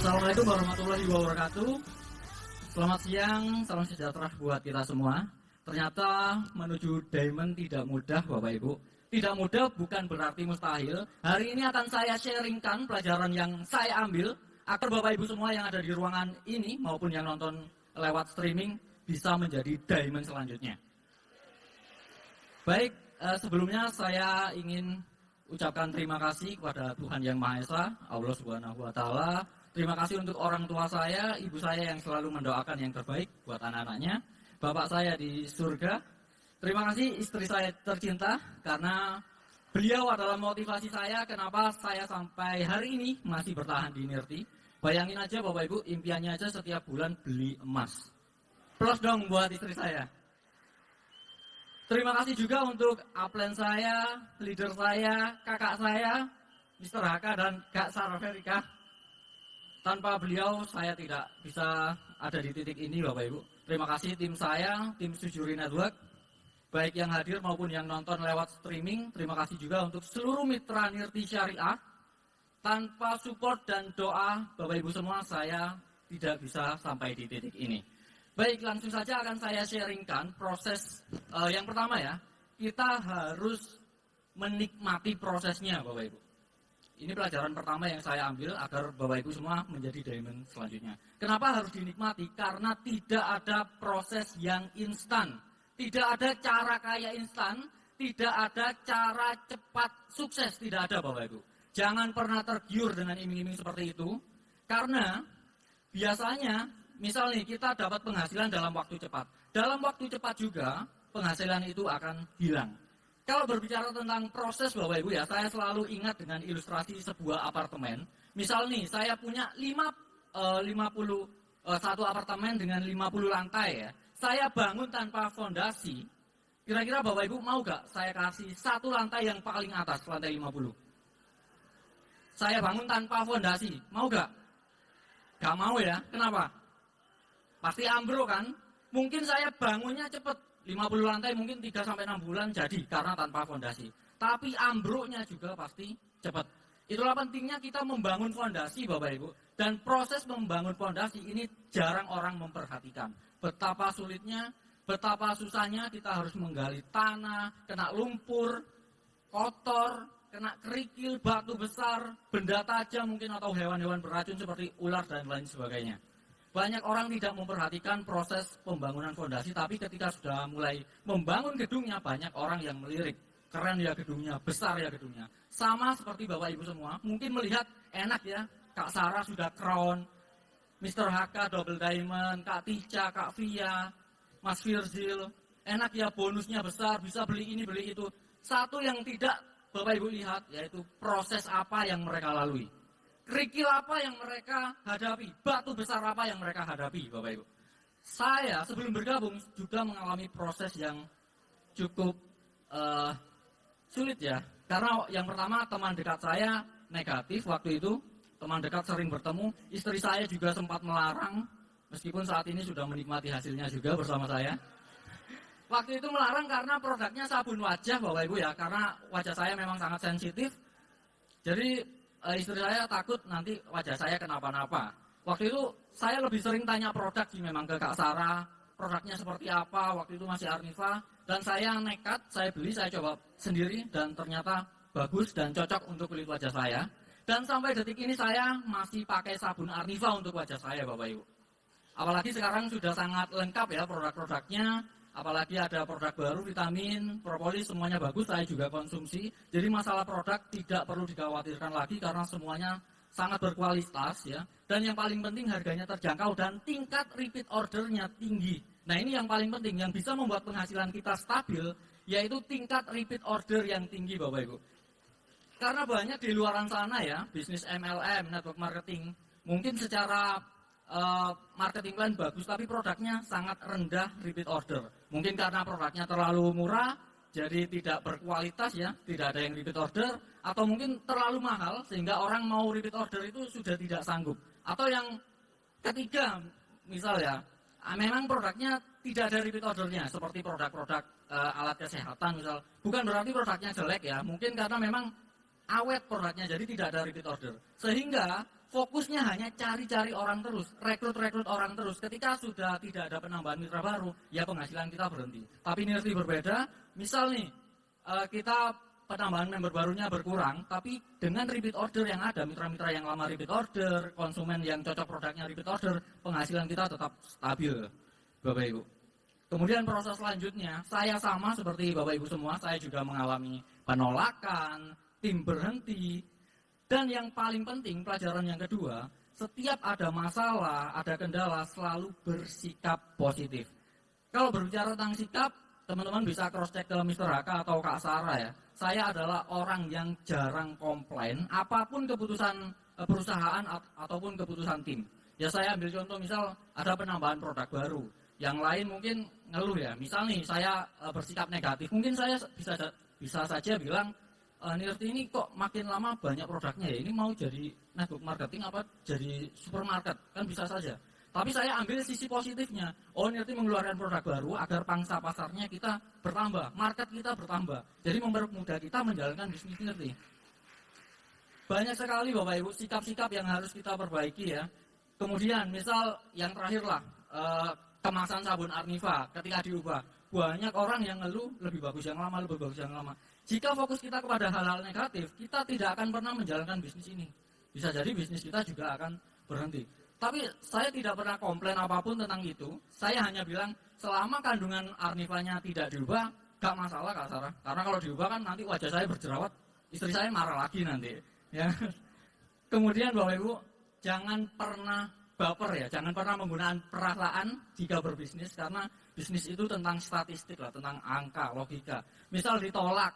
Assalamualaikum warahmatullahi wabarakatuh. Selamat siang, salam sejahtera buat kita semua. Ternyata menuju diamond tidak mudah Bapak Ibu. Tidak mudah bukan berarti mustahil. Hari ini akan saya sharingkan pelajaran yang saya ambil agar Bapak Ibu semua yang ada di ruangan ini maupun yang nonton lewat streaming bisa menjadi diamond selanjutnya. Baik, sebelumnya saya ingin ucapkan terima kasih kepada Tuhan Yang Maha Esa, Allah Subhanahu wa Ta'ala. Terima kasih untuk orang tua saya, ibu saya yang selalu mendoakan yang terbaik buat anak-anaknya. Bapak saya di surga. Terima kasih istri saya tercinta karena beliau adalah motivasi saya kenapa saya sampai hari ini masih bertahan di Nirti. Bayangin aja Bapak Ibu, impiannya aja setiap bulan beli emas. Plus dong buat istri saya. Terima kasih juga untuk upline saya, leader saya, kakak saya, Mr. Haka dan Kak Sarah Verika. Tanpa beliau saya tidak bisa ada di titik ini Bapak Ibu. Terima kasih tim saya, tim Sujuri Network, baik yang hadir maupun yang nonton lewat streaming. Terima kasih juga untuk seluruh mitra Nirti Syariah. Tanpa support dan doa Bapak Ibu semua saya tidak bisa sampai di titik ini. Baik, langsung saja akan saya sharingkan proses yang pertama ya. Kita harus menikmati prosesnya Bapak Ibu. Ini pelajaran pertama yang saya ambil agar Bapak Ibu semua menjadi diamond selanjutnya. Kenapa harus dinikmati? Karena tidak ada proses yang instan. Tidak ada cara kaya instan. Tidak ada cara cepat sukses. Tidak ada Bapak Ibu. Jangan pernah tergiur dengan iming-iming seperti itu. Karena biasanya misal nih kita dapat penghasilan dalam waktu cepat. Dalam waktu cepat juga penghasilan itu akan hilang. Kalau berbicara tentang proses Bapak Ibu ya, saya selalu ingat dengan ilustrasi sebuah apartemen. Misal nih, saya punya 51 apartemen dengan 50 lantai ya. Saya bangun tanpa fondasi. Kira-kira Bapak Ibu mau gak saya kasih satu lantai yang paling atas, lantai 50? Saya bangun tanpa fondasi, mau gak? Gak mau ya, kenapa? Pasti ambruk kan? Mungkin saya bangunnya cepet. 50 lantai mungkin 3-6 bulan jadi karena tanpa fondasi. Tapi ambruknya juga pasti cepat. Itulah pentingnya kita membangun fondasi Bapak Ibu. Dan proses membangun fondasi ini jarang orang memperhatikan. Betapa sulitnya, betapa susahnya kita harus menggali tanah, kena lumpur, kotor, kena kerikil, batu besar, benda tajam mungkin atau hewan-hewan beracun seperti ular dan lain sebagainya. Banyak orang tidak memperhatikan proses pembangunan fondasi, tapi ketika sudah mulai membangun gedungnya, banyak orang yang melirik. Keren ya gedungnya, besar ya gedungnya. Sama seperti Bapak Ibu semua, mungkin melihat enak ya, Kak Sarah sudah crown, Mr. Haka double diamond, Kak Tica, Kak Via, Mas Firzil, enak ya bonusnya besar, bisa beli ini, beli itu. Satu yang tidak Bapak Ibu lihat, yaitu proses apa yang mereka lalui. Kerikil apa yang mereka hadapi, batu besar apa yang mereka hadapi Bapak Ibu. Saya sebelum bergabung juga mengalami proses yang cukup sulit ya. Karena yang pertama teman dekat saya negatif waktu itu. Teman dekat sering bertemu, istri saya juga sempat melarang. Meskipun saat ini sudah menikmati hasilnya juga bersama saya. Waktu itu melarang karena produknya sabun wajah Bapak Ibu ya. Karena wajah saya memang sangat sensitif. Jadi istri saya takut nanti wajah saya kenapa-napa. Waktu itu saya lebih sering tanya produk sih memang ke Kak Sarah. Produknya seperti apa, waktu itu masih Arnifa. Dan saya nekat, saya beli, saya coba sendiri. Dan ternyata bagus dan cocok untuk kulit wajah saya. Dan sampai detik ini saya masih pakai sabun Arnifa untuk wajah saya Bapak Ibu. Apalagi sekarang sudah sangat lengkap ya produk-produknya. Apalagi ada produk baru, vitamin, propolis, semuanya bagus, saya juga konsumsi. Jadi masalah produk tidak perlu dikhawatirkan lagi karena semuanya sangat berkualitas ya. Dan yang paling penting harganya terjangkau dan tingkat repeat ordernya tinggi. Nah ini yang paling penting, yang bisa membuat penghasilan kita stabil, yaitu tingkat repeat order yang tinggi Bapak Ibu. Karena banyak di luaran sana ya, bisnis MLM, network marketing, mungkin secara marketing plan bagus, tapi produknya sangat rendah repeat order. Mungkin karena produknya terlalu murah, jadi tidak berkualitas ya, tidak ada yang repeat order, atau mungkin terlalu mahal sehingga orang mau repeat order itu sudah tidak sanggup. Atau yang ketiga, misal ya, memang produknya tidak ada repeat ordernya, seperti produk-produk alat kesehatan misal. Bukan berarti produknya jelek ya, mungkin karena memang awet produknya, jadi tidak ada repeat order. Sehingga fokusnya hanya cari-cari orang terus, rekrut orang terus. Ketika sudah tidak ada penambahan mitra baru, ya penghasilan kita berhenti. Tapi Nirti berbeda, misal nih, kita penambahan member barunya berkurang, tapi dengan repeat order yang ada, mitra-mitra yang lama repeat order, konsumen yang cocok produknya repeat order, penghasilan kita tetap stabil, Bapak Ibu. Kemudian proses selanjutnya, saya sama seperti Bapak Ibu semua, saya juga mengalami penolakan, tim berhenti, dan yang paling penting, pelajaran yang kedua, setiap ada masalah, ada kendala, selalu bersikap positif. Kalau berbicara tentang sikap, teman-teman bisa cross-check ke Mr. Haka atau Kak Sarah ya. Saya adalah orang yang jarang komplain, apapun keputusan perusahaan ataupun keputusan tim. Ya saya ambil contoh misal ada penambahan produk baru. Yang lain mungkin ngeluh ya. Misal nih saya bersikap negatif, mungkin saya bisa saja bilang, Nirti ini kok makin lama banyak produknya ya, ini mau jadi network marketing apa jadi supermarket, kan bisa saja. Tapi saya ambil sisi positifnya, Nirti mengeluarkan produk baru agar pangsa pasarnya kita bertambah, market kita bertambah. Jadi mempermudah kita menjalankan bisnis Nirti. Banyak sekali Bapak Ibu sikap-sikap yang harus kita perbaiki ya. Kemudian misal yang terakhir lah, kemasan sabun Arniva ketika diubah. Banyak orang yang ngeluh lebih bagus yang lama, lebih bagus yang lama. Jika fokus kita kepada hal-hal negatif, kita tidak akan pernah menjalankan bisnis ini. Bisa jadi bisnis kita juga akan berhenti. Tapi saya tidak pernah komplain apapun tentang itu. Saya hanya bilang selama kandungan Arnivanya tidak diubah, gak masalah Kak Sarah. Karena kalau diubah kan nanti wajah saya berjerawat, istri saya marah lagi nanti. Ya. Kemudian Bapak Ibu, jangan pernah baper ya, jangan pernah menggunakan perasaan jika berbisnis, karena bisnis itu tentang statistik lah, tentang angka, logika. Misal ditolak,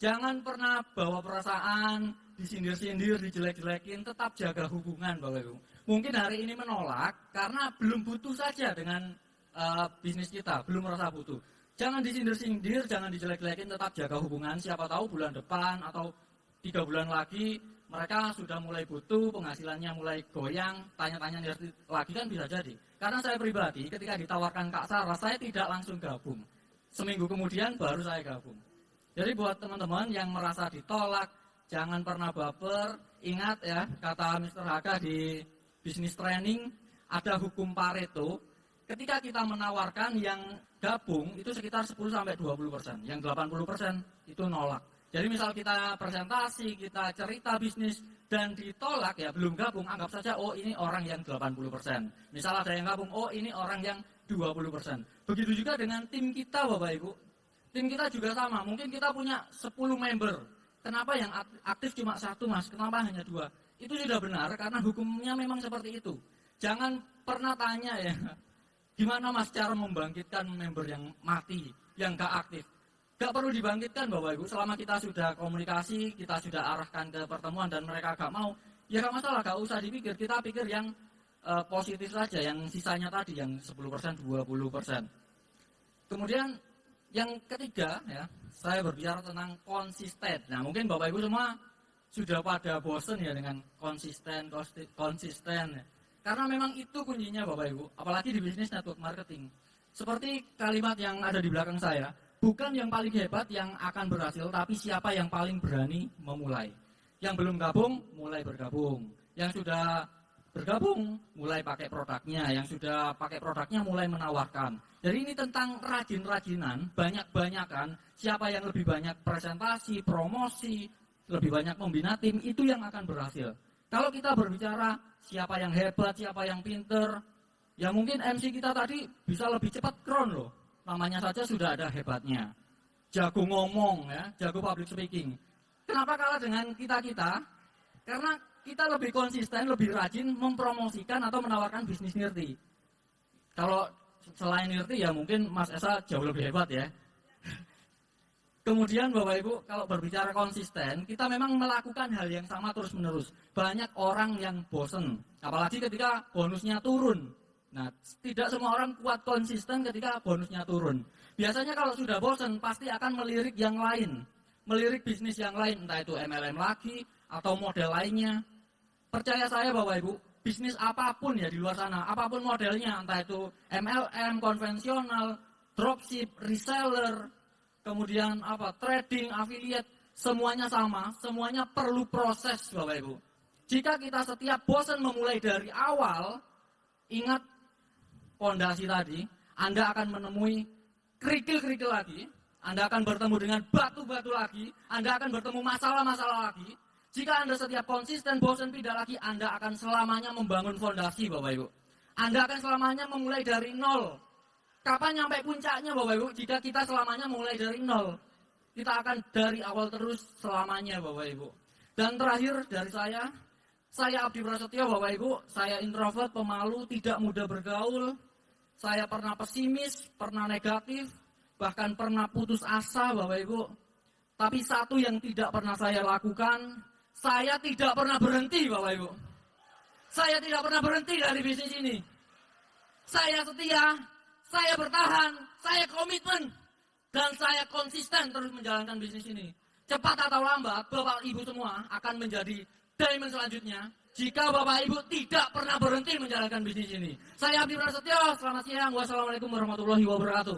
jangan pernah bawa perasaan, disindir-sindir, dijelek-jelekin, tetap jaga hubungan Bapak Ibu. Mungkin hari ini menolak karena belum butuh saja dengan bisnis kita, belum merasa butuh. Jangan disindir-sindir, jangan dijelek-jelekin, tetap jaga hubungan. Siapa tahu bulan depan atau 3 bulan lagi mereka sudah mulai butuh, penghasilannya mulai goyang, tanya-tanya lagi kan bisa jadi. Karena saya pribadi ketika ditawarkan Kak Sarah, saya tidak langsung gabung. Seminggu kemudian baru saya gabung. Jadi buat teman-teman yang merasa ditolak, jangan pernah baper. Ingat ya, kata Mr. Haka di bisnis training, ada hukum Pareto. Ketika kita menawarkan yang gabung, itu sekitar 10-20%. Yang 80% itu nolak. Jadi misal kita presentasi, kita cerita bisnis, dan ditolak ya, belum gabung, anggap saja, ini orang yang 80%. Misal ada yang gabung, ini orang yang 20%. Begitu juga dengan tim kita Bapak Ibu. Tim kita juga sama, mungkin kita punya 10 member. Kenapa yang aktif cuma 1 Mas, kenapa hanya 2? Itu sudah benar karena hukumnya memang seperti itu. Jangan pernah tanya ya, gimana Mas cara membangkitkan member yang mati, yang gak aktif. Gak perlu dibangkitkan Bapak Ibu, selama kita sudah komunikasi, kita sudah arahkan ke pertemuan dan mereka gak mau, ya gak masalah, gak usah dipikir, kita pikir yang positif saja, yang sisanya tadi, yang 10%, 20%. Kemudian yang ketiga ya, saya berbicara tentang konsisten. Nah mungkin Bapak Ibu semua sudah pada bosen ya dengan konsisten. Karena memang itu kuncinya Bapak Ibu, apalagi di bisnis network marketing. Seperti kalimat yang ada di belakang saya, bukan yang paling hebat yang akan berhasil, tapi siapa yang paling berani memulai. Yang belum gabung, mulai bergabung. Yang sudah bergabung, mulai pakai produknya. Yang sudah pakai produknya, mulai menawarkan. Jadi ini tentang rajin-rajinan, banyak-banyakan, siapa yang lebih banyak presentasi, promosi, lebih banyak membina tim, itu yang akan berhasil. Kalau kita berbicara siapa yang hebat, siapa yang pinter, ya mungkin MC kita tadi bisa lebih cepat crown loh. Namanya saja sudah ada hebatnya. Jago ngomong ya, jago public speaking. Kenapa kalah dengan kita-kita? Karena kita lebih konsisten, lebih rajin mempromosikan atau menawarkan bisnis Nirti. Kalau selain Nirti ya mungkin Mas Esa jauh lebih hebat ya. Kemudian Bapak Ibu, kalau berbicara konsisten, kita memang melakukan hal yang sama terus-menerus. Banyak orang yang bosen, apalagi ketika bonusnya turun. Nah, tidak semua orang kuat konsisten ketika bonusnya turun. Biasanya kalau sudah bosen, pasti akan melirik yang lain. Melirik bisnis yang lain, entah itu MLM lagi, atau model lainnya. Percaya saya Bapak Ibu, bisnis apapun ya di luar sana, apapun modelnya, entah itu MLM, konvensional, dropship, reseller, kemudian trading, affiliate, semuanya sama, semuanya perlu proses Bapak Ibu. Jika kita setiap bosan memulai dari awal, ingat pondasi tadi, Anda akan menemui kerikil-kerikil lagi, Anda akan bertemu dengan batu-batu lagi, Anda akan bertemu masalah-masalah lagi. Jika Anda setiap konsisten bosan pindah lagi, Anda akan selamanya membangun fondasi, Bapak Ibu. Anda akan selamanya memulai dari nol. Kapan nyampe puncaknya, Bapak Ibu? Jika kita selamanya mulai dari nol. Kita akan dari awal terus selamanya, Bapak Ibu. Dan terakhir dari saya Abdi Prasetyo, Bapak Ibu, saya introvert, pemalu, tidak mudah bergaul. Saya pernah pesimis, pernah negatif, bahkan pernah putus asa, Bapak Ibu. Tapi satu yang tidak pernah saya lakukan, saya tidak pernah berhenti, Bapak Ibu. Saya tidak pernah berhenti dari bisnis ini. Saya setia, saya bertahan, saya komitmen, dan saya konsisten terus menjalankan bisnis ini. Cepat atau lambat, Bapak Ibu semua akan menjadi diamond selanjutnya jika Bapak Ibu tidak pernah berhenti menjalankan bisnis ini. Saya Abdi Prasetyo, selamat siang. Wassalamualaikum warahmatullahi wabarakatuh.